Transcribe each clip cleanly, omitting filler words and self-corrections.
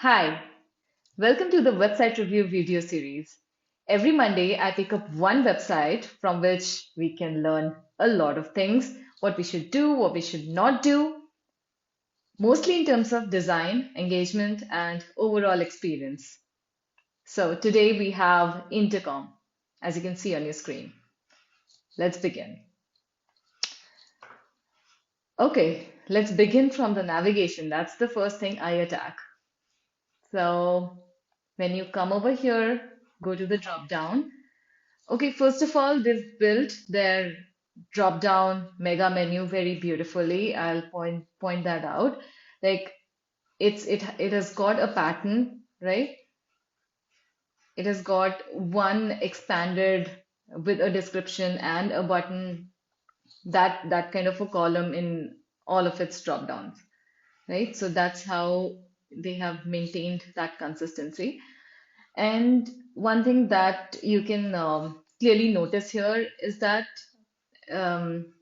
Hi, welcome to the website review video series. Every Monday, I pick up one website from which we can learn a lot of things, what we should do, what we should not do, mostly in terms of design, engagement, and overall experience. So today we have Intercom, as you can see on your screen. Let's begin. Okay, let's begin from the navigation. That's the first thing I attack. So when you come over here, go to the drop down. Okay, first of all, they've built their drop-down mega menu very beautifully. I'll point that out. Like it has got a pattern, right? It has got one expanded with a description and a button, that kind of a column in all of its drop-downs, right? So that's how they have maintained that consistency. And one thing that you can clearly notice here is that um,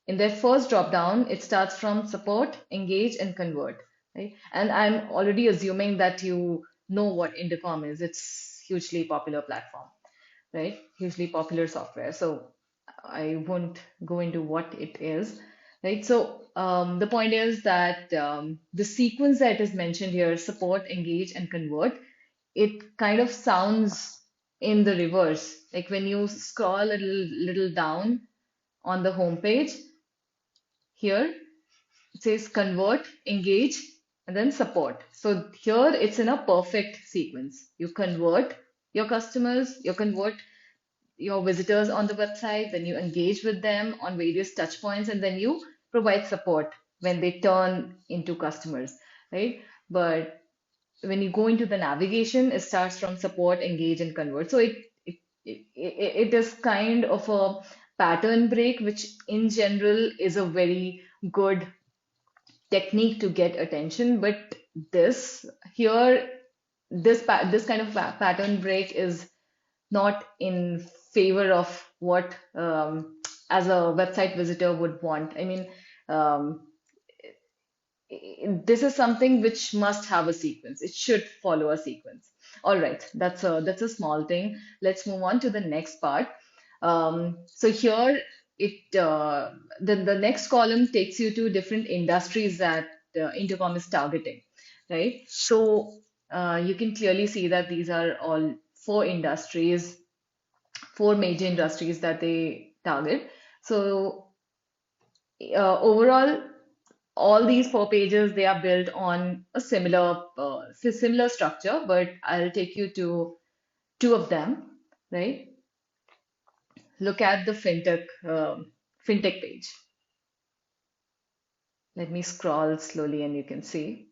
in their first drop down, it starts from support, engage, and convert, right? And I'm already assuming that you know what Intercom is. It's hugely popular platform, right? Hugely popular software. So I won't go into what it is, right? So the point is that the sequence that is mentioned here, support, engage, and convert, it kind of sounds in the reverse. Like when you scroll a little down on the home page, here it says convert, engage, and then support. So here it's in a perfect sequence. You convert your customers, you convert your visitors on the website, then you engage with them on various touch points, and then you provide support when they turn into customers, right? But when you go into the navigation, it starts from support, engage, and convert. So it is kind of a pattern break, which in general is a very good technique to get attention. But this here, this kind of pattern break is not in favor of what as a website visitor would want. I mean, um, this is something which must have a sequence. It should follow a sequence. All right, that's a small thing. Let's move on to the next part. So here the next column takes you to different industries that Intercom is targeting, right? So you can clearly see that these are all four major industries that they target. So overall, all these four pages, they are built on a similar structure, but I'll take you to two of them, right? Look at the fintech page. Let me scroll slowly and you can see,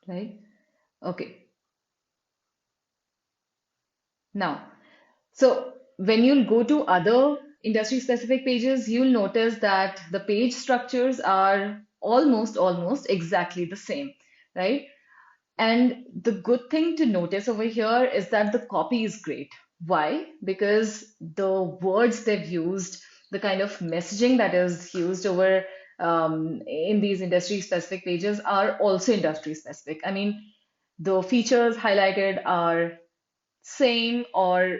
right? Okay. Now, so when you'll go to other industry specific pages, you'll notice that the page structures are almost exactly the same, right? And the good thing to notice over here is that the copy is great. Why? Because the words they've used, the kind of messaging that is used over in these industry specific pages are also industry specific. I mean, the features highlighted are same, or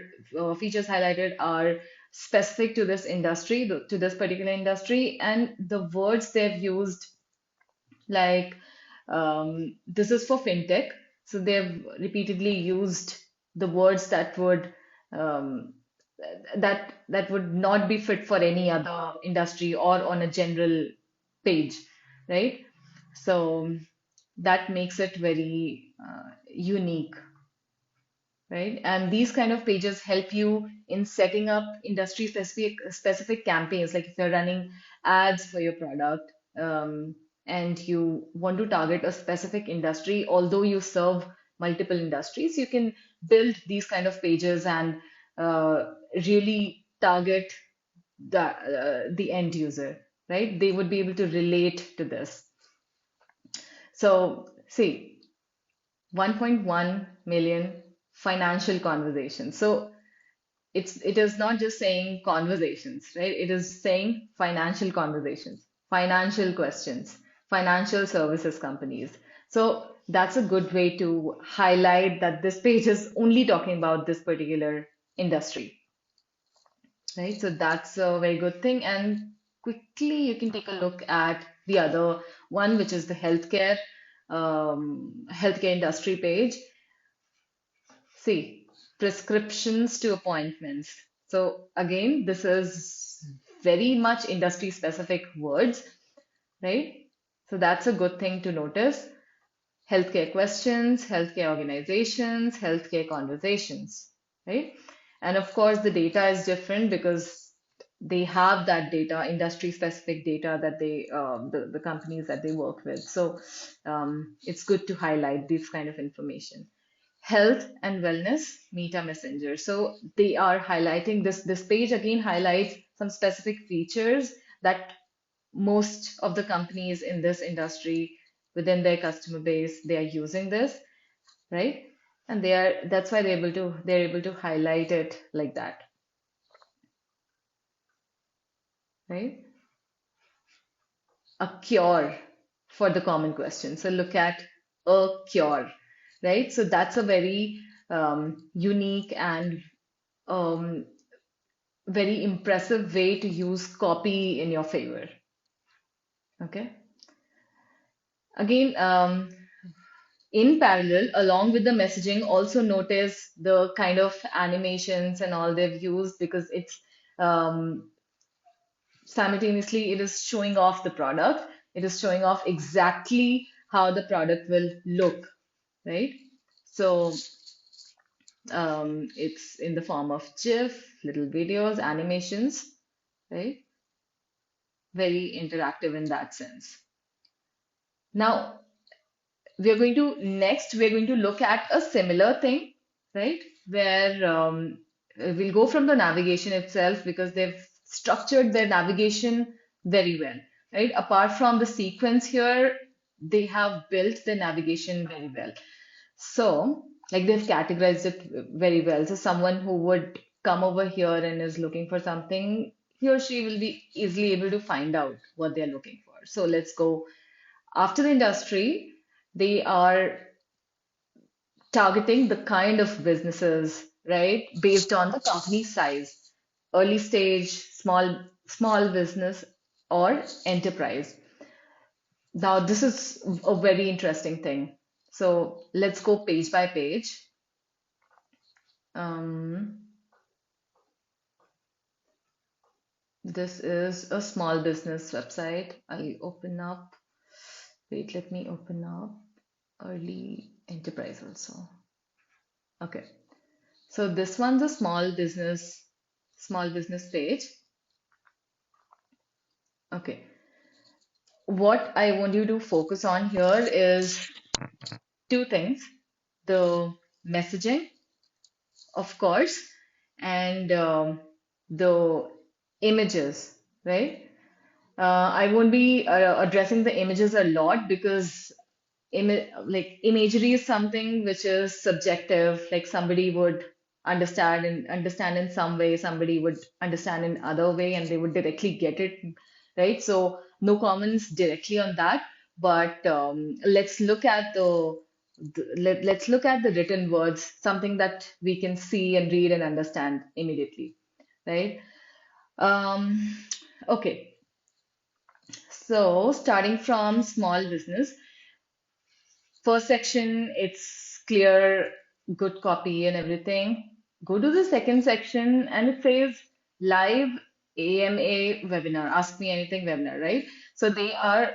features highlighted are specific to this industry, to this particular industry, and the words they've used, like this is for fintech, so they've repeatedly used the words um, that would not be fit for any other industry or on a general page, right? So that makes it very unique, right? And these kind of pages help you in setting up industry specific campaigns. Like if you're running ads for your product, and you want to target a specific industry, although you serve multiple industries, you can build these kind of pages and really target the end user, right? They would be able to relate to this. So see, 1.1 million financial conversations. So it is not just saying conversations, right? It is saying financial conversations. financial questions, financial services companies. So that's a good way to highlight that this page is only talking about this particular industry, right? So that's a very good thing. And quickly, you can take a look at the other one, which is the healthcare industry page. See, prescriptions to appointments. So again, this is very much industry specific words, right? So that's a good thing to notice. Healthcare questions, healthcare organizations, healthcare conversations, right? And of course, the data is different because they have that data, industry specific data that the companies that they work with. So it's good to highlight this kind of information. Health and wellness, Meta Messenger. So they are highlighting this page again highlights some specific features that most of the companies in this industry within their customer base they are using this, right? And that's why they're able to highlight it like that, right? A cure for the common question. So look at a cure, right? So that's a very unique and um, very impressive way to use copy in your favor. Okay. Again, in parallel, along with the messaging, also notice the kind of animations and all they've used because it's um, simultaneously it is showing off the product. It is showing off exactly how the product will look, right? So it's in the form of GIF, little videos, animations, right? Very interactive in that sense. Now, we're going to look at a similar thing, right? Where we'll go from the navigation itself because they've structured their navigation very well, right? Apart from the sequence here, they have built the navigation very well. So, like they've categorized it very well. So, someone who would come over here and is looking for something, he or she will be easily able to find out what they're looking for. So, let's go after the industry. They are targeting the kind of businesses, right, based on the company size, early stage, small business, or enterprise. Now, this is a very interesting thing. So let's go page by page. Um, this is a small business website. I'll open up. Wait, let me open up early enterprise also. Okay. So this one's a small business page. Okay. What I want you to focus on here is two things: the messaging, of course, and the images, right? I won't be addressing the images a lot because imagery is something which is subjective. Like somebody would understand in some way, somebody would understand in other way, and they would directly get it, right? So no comments directly on that. But let's look at the written words, something that we can see and read and understand immediately, right? Um, okay, so starting from small business. First section, it's clear, good copy and everything. Go to the second section and it says live AMA webinar, ask me anything webinar, right? So they are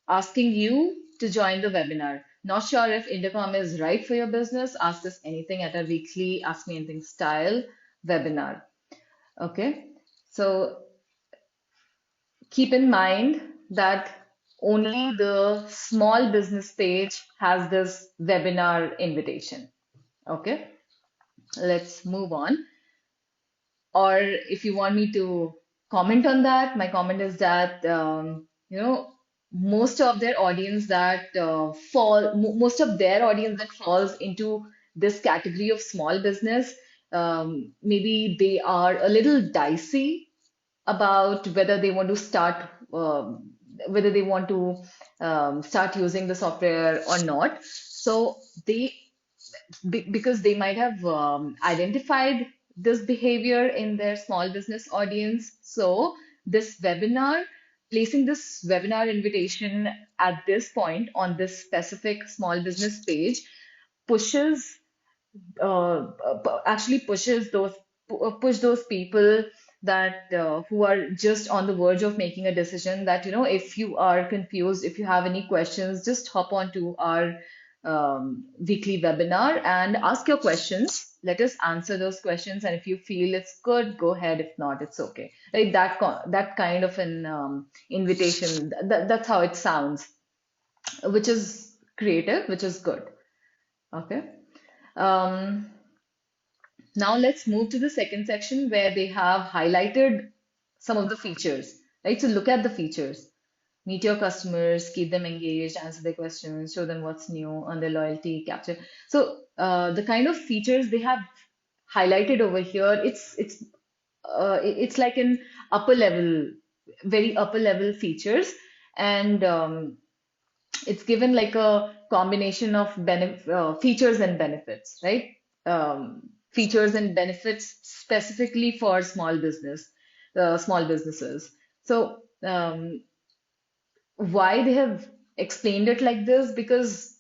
asking you to join the webinar. Not sure if Intercom is right for your business. Ask us anything at a weekly Ask Me Anything style webinar. Okay. So keep in mind that only the small business page has this webinar invitation. Okay, let's move on. Or if you want me to comment on that, my comment is that most of their audience most of their audience that falls into this category of small business, maybe they are a little dicey about whether they want to start whether they want to start using the software or not. So they because they might have identified this behavior in their small business audience. So this webinar, placing this webinar invitation at this point on this specific small business page pushes actually pushes those push those people that who are just on the verge of making a decision, that if you are confused, if you have any questions, just hop on to our weekly webinar and ask your questions. Let us answer those questions, and if you feel it's good, go ahead. If not, it's okay. Like that kind of an invitation. That's how it sounds, which is creative, which is good. Okay. Um, Now let's move to the second section where they have highlighted some of the features, right? So look at the features. Meet your customers, keep them engaged, answer their questions, show them what's new, earn their loyalty, capture. So the kind of features they have highlighted over here, it's like an upper level, very upper level features, and it's given like a combination of features and benefits, right? Features and benefits specifically for small businesses. So why they have explained it like this? Because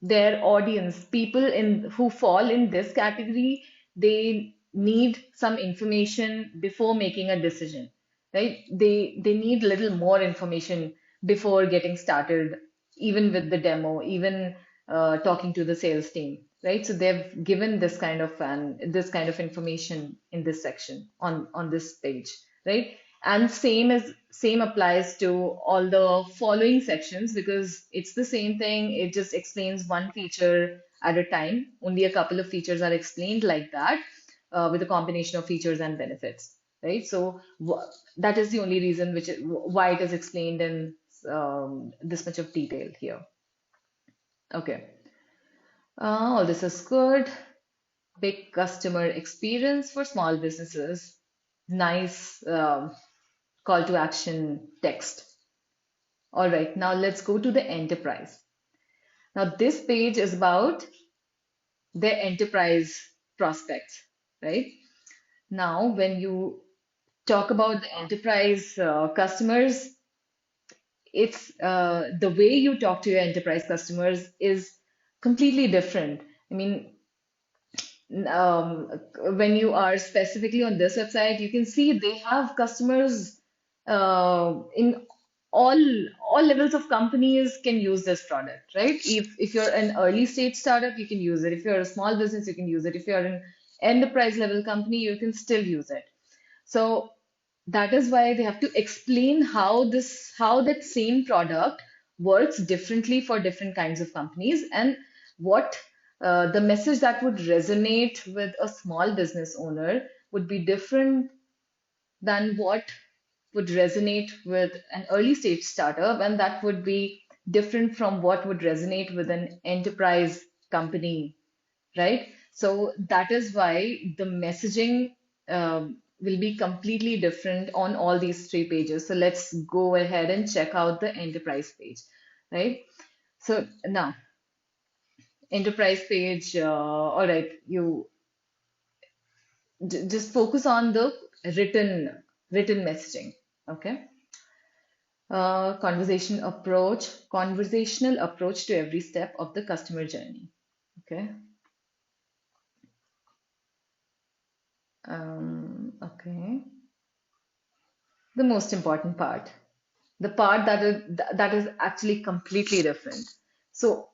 their audience, people in who fall in this category, they need some information before making a decision, right? They need little more information before getting started, even with the demo, even talking to the sales team, right? So they've given this kind of information in this section on this page, right? And same applies to all the following sections, because it's the same thing. It just explains one feature at a time. Only a couple of features are explained like that, with a combination of features and benefits, right? So that is the only reason why it is explained in this much of detail here. Okay. All this is good. Big customer experience for small businesses. Nice call to action text. All right, now let's go to the enterprise. Now, this page is about their enterprise prospects, right? Now, when you talk about the enterprise customers, it's the way you talk to your enterprise customers is completely different. I mean, when you are specifically on this website, you can see they have customers in all levels of companies can use this product, right? If you're an early stage startup, you can use it. If you're a small business, you can use it. If you're an enterprise level company, you can still use it. So that is why they have to explain how that same product works differently for different kinds of companies, and what the message that would resonate with a small business owner would be different than what would resonate with an early stage startup, and that would be different from what would resonate with an enterprise company, right? So that is why the messaging will be completely different on all these three pages. So let's go ahead and check out the enterprise page, right? So now, enterprise page, all right, you just focus on the written messaging, okay? Conversational approach to every step of the customer journey, okay? Okay. The most important part, the part that is actually completely different. So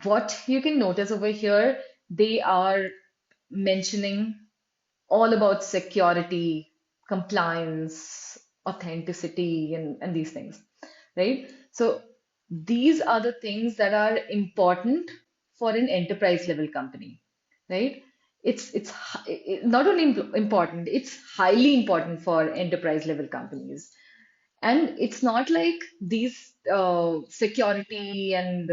what you can notice over here, they are mentioning all about security, compliance, authenticity, and these things, right? So these are the things that are important for an enterprise level company, right? Not only important, it's highly important for enterprise level companies. And it's not like these security and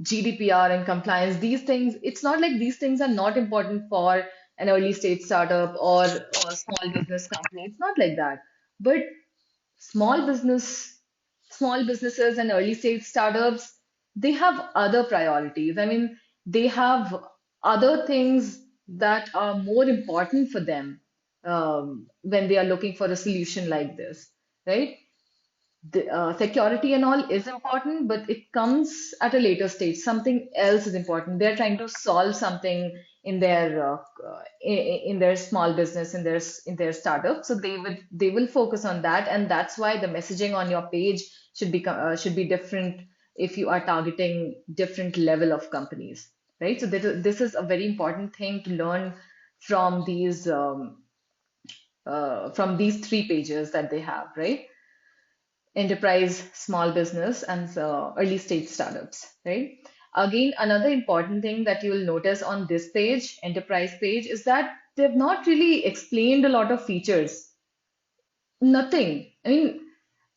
GDPR and compliance, these things, it's not like these things are not important for an early stage startup or a small business company. It's not like that. But small business, small businesses and early stage startups, they have other priorities. I mean, they have other things that are more important for them when they are looking for a solution like this, right? Security and all is important, but it comes at a later stage. Something else is important. They're trying to solve something in their small business, in their startup. So they will focus on that, and that's why the messaging on your page should be different if you are targeting different level of companies, right? So this is a very important thing to learn from these three pages that they have, right? Enterprise, small business, and early stage startups, right? Again, another important thing that you will notice on this page, enterprise page, is that they've not really explained a lot of features. Nothing. I mean,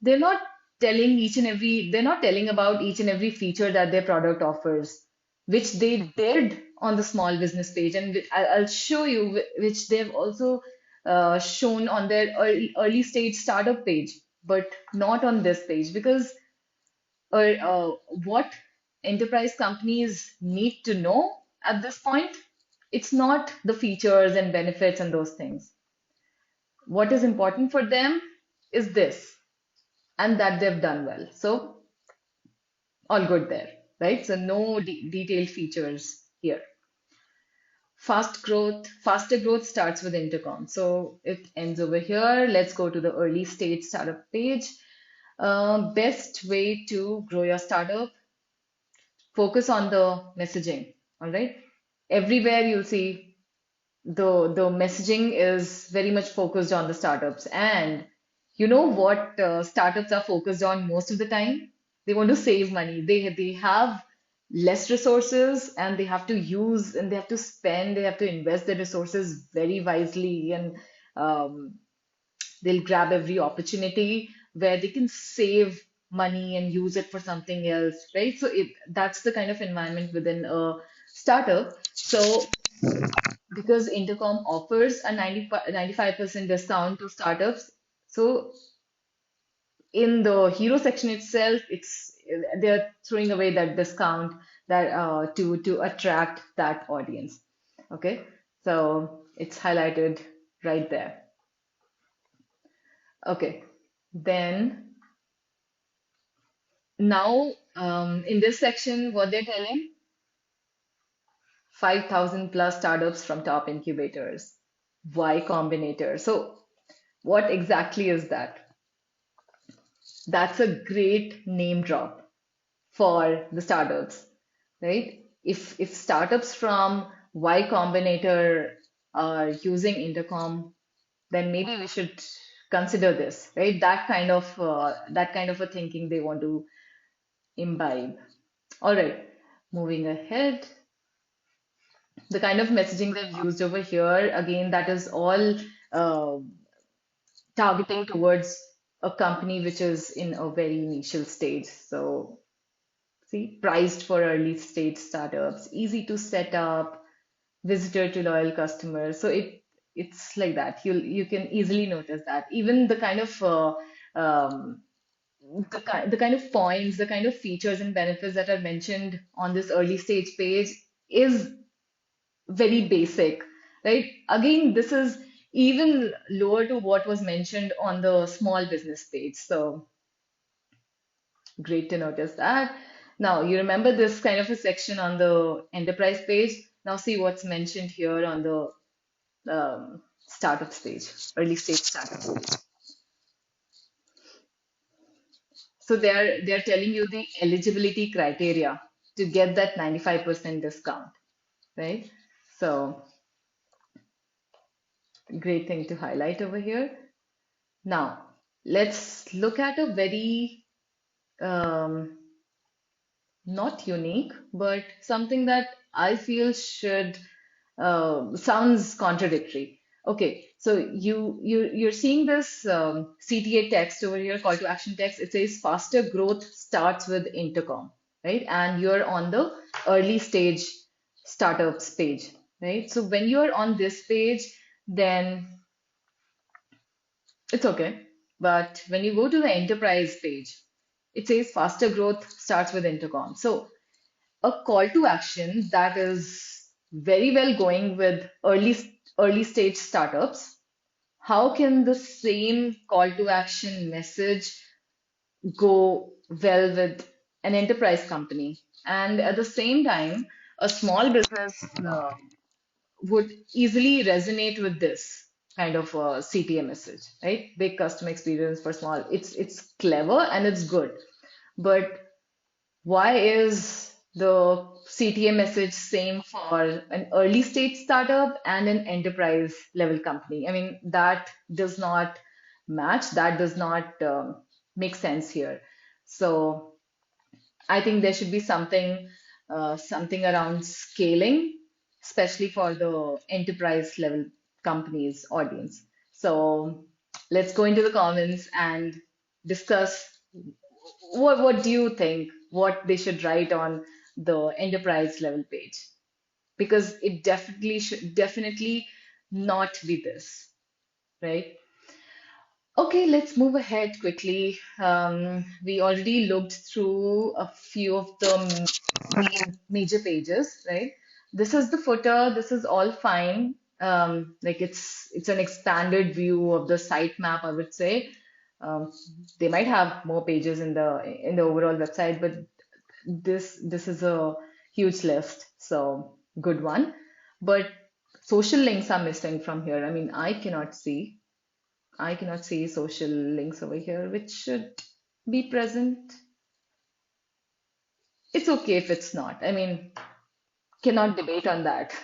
they're not they're not telling about each and every feature that their product offers, which they did on the small business page, and I'll show you which they've also shown on their early stage startup page, but not on this page because what enterprise companies need to know at this point, it's not the features and benefits and those things. What is important for them is this, and that they've done well. So all good there, right? So no detailed features here. Faster growth starts with Intercom. So it ends over here. Let's go to the early stage startup page. Best way to grow your startup, focus on the messaging. All right. Everywhere you'll see the messaging is very much focused on the startups. And you know what startups are focused on most of the time? They want to save money. They have less resources and they have to use and they have to spend, they have to invest their resources very wisely and um, they'll grab every opportunity where they can save money and use it for something else, right? So that's the kind of environment within a startup. So because Intercom offers a 95% discount to startups. So in the hero section itself, they're throwing away that discount that to attract that audience. Okay, so it's highlighted right there. Okay, then now in this section, what they're telling, 5,000 plus startups from top incubators. Y Combinator. So what exactly is that? That's a great name drop for the startups, right? If startups from Y Combinator are using Intercom, then maybe we should consider this, right? That kind of a thinking they want to imbibe. All right, moving ahead. The kind of messaging they've used over here, again, that is all uh, targeting towards a company which is in a very initial stage. So see, priced for early stage startups, easy to set up, visitor to loyal customers. So it's like that. You can easily notice that. Even um, the kind of points, the kind of features and benefits that are mentioned on this early stage page is very basic, right? Again, this is even lower to what was mentioned on the small business page. So great to notice that. Now, you remember this kind of a section on the enterprise page. Now, see what's mentioned here on the startup stage, early stage startup stage. So they're telling you the eligibility criteria to get that 95% discount, right? So great thing to highlight over here. Now, let's look at a very um, not unique, but something that I feel should sounds contradictory. Okay, so you're seeing this CTA text over here, call to action text. It says faster growth starts with Intercom, right? And you're on the early stage startups page, right? So when you're on this page, then it's okay. But when you go to the enterprise page, it says faster growth starts with Intercom. So a call to action that is very well going with early stage startups. How can the same call to action message go well with an enterprise company? And at the same time, a small business would easily resonate with this kind of CTA message, right? Big customer experience for small. It's clever and it's good, but why is the CTA message same for an early stage startup and an enterprise level company? I mean, that does not match. That does not make sense here. So I think there should be something around scaling, especially for the enterprise level companies audience. So let's go into the comments and discuss what do you think what they should write on the enterprise level page? Because it definitely should definitely not be this, right? Okay, let's move ahead quickly. We already looked through a few of the major pages, right? This is the footer. This is all fine. Like it's an expanded view of the site map, I would say. Um, they might have more pages in the overall website, but this is a huge list, so good one. But social links are missing from here. I mean, I cannot see social links over here, which should be present. It's okay if it's not. I mean, cannot debate on that.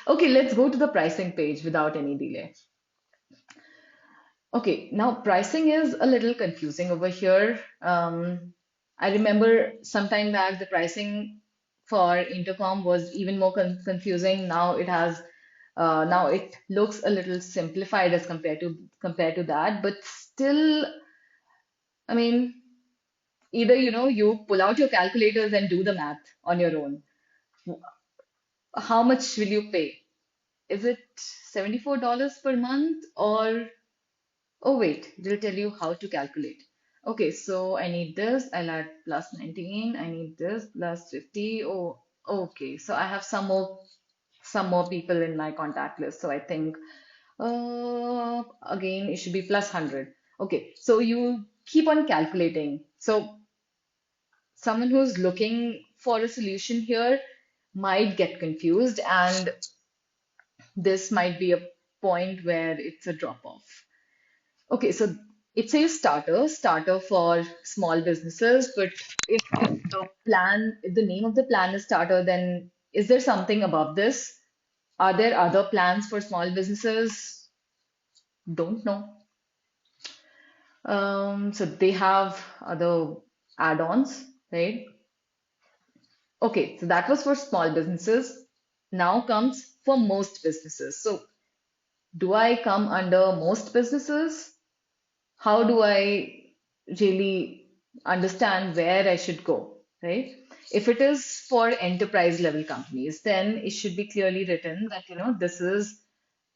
Okay, let's go to the pricing page without any delay. Okay, now pricing is a little confusing over here. I remember sometime back the pricing for Intercom was even more confusing. Now it looks a little simplified as compared to that, but still, I mean, either you pull out your calculators and do the math on your own. How much will you pay? Is it $74 per month or oh wait, they'll tell you how to calculate. Okay, so I need this, I'll add plus 19, I need this plus 50. Oh, okay. So I have some more people in my contact list. So I think again it should be plus 100. Okay, so you keep on calculating. So someone who's looking for a solution here might get confused, and this might be a point where it's a drop off. Okay, so it says starter for small businesses, but if the name of the plan is starter, then is there something above this? Are there other plans for small businesses? Don't know. So they have other add-ons, right? Okay, so that was for small businesses. Now comes for most businesses. So do I come under most businesses? How do I really understand where I should go, right? If it is for enterprise level companies, then it should be clearly written that, this is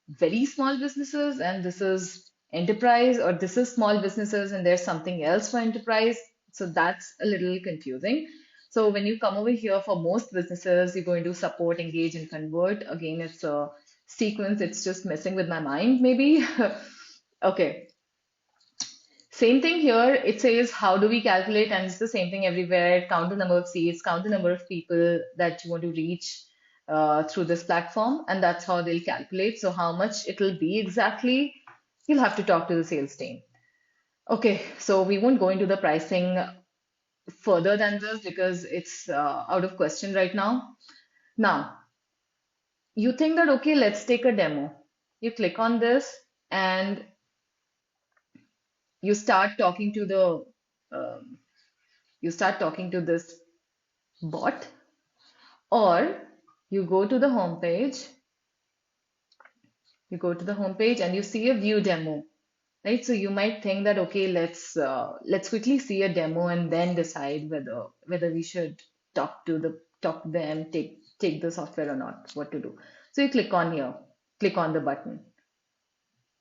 very small businesses and this is enterprise, or this is small businesses and there's something else for enterprise. So that's a little confusing. So when you come over here for most businesses, you're going to support, engage, and convert. Again, it's a sequence. It's just messing with my mind, maybe. Okay. Same thing here. It says, how do we calculate? And it's the same thing everywhere. Count the number of seats, count the number of people that you want to reach through this platform. And that's how they'll calculate. So how much it'll be exactly, you'll have to talk to the sales team. Okay, so we won't go into the pricing further than this because it's out of question right now. Now, you think that, okay, let's take a demo. You click on this and you start talking to the um, you start talking to this bot, or you go to the homepage, and you see a view demo, right? So you might think that okay, let's quickly see a demo and then decide whether we should talk to them, take the software or not, what to do. So you click on here, click on the button.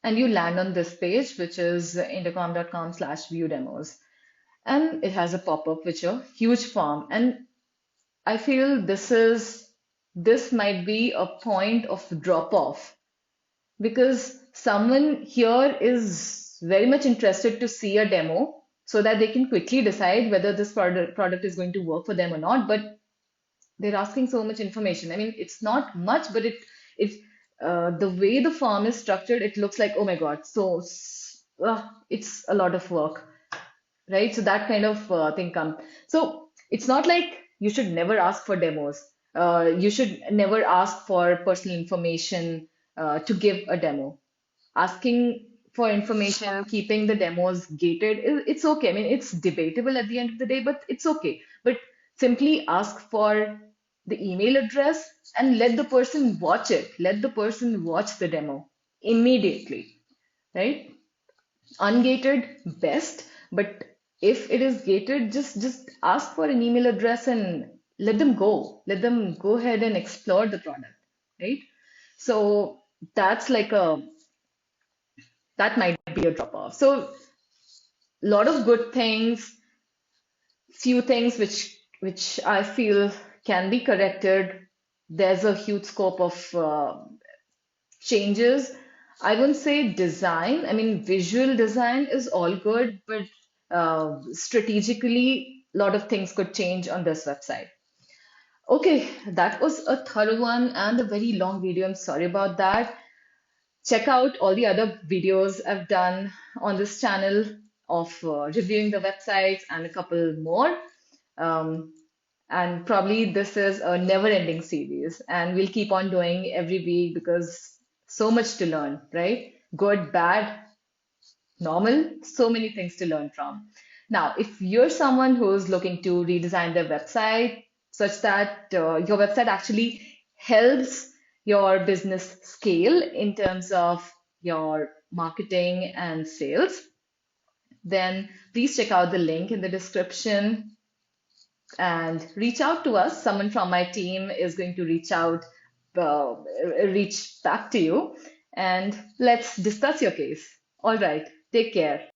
and you land on this page, which is intercom.com/view demos. And it has a pop-up with a huge form. And I feel this might be a point of drop off because someone here is very much interested to see a demo so that they can quickly decide whether this product is going to work for them or not. But they're asking so much information. I mean, it's not much, but the way the form is structured, it looks like, oh my God, it's a lot of work, right? So that kind of thing comes. So it's not like you should never ask for demos. You should never ask for personal information to give a demo. Asking for information, keeping the demos gated, it's okay. I mean, it's debatable at the end of the day, but it's okay. But simply ask for the email address and let the person watch it. Let the person watch the demo immediately, right? Ungated, best, but if it is gated, just ask for an email address and let them go. Let them go ahead and explore the product, right? So that's like a that might be a drop off. So a lot of good things, few things which I feel can be corrected. There's a huge scope of changes. I wouldn't say design. I mean, visual design is all good, but strategically, a lot of things could change on this website. Okay, that was a thorough one and a very long video. I'm sorry about that. Check out all the other videos I've done on this channel of reviewing the websites and a couple more. Um, and probably this is a never-ending series, and we'll keep on doing every week because so much to learn, right? Good, bad, normal, so many things to learn from. Now, if you're someone who's looking to redesign their website such that your website actually helps your business scale in terms of your marketing and sales, then please check out the link in the description and reach out to us. Someone from my team is going to uh, reach back to you, and let's discuss your case. All right, take care.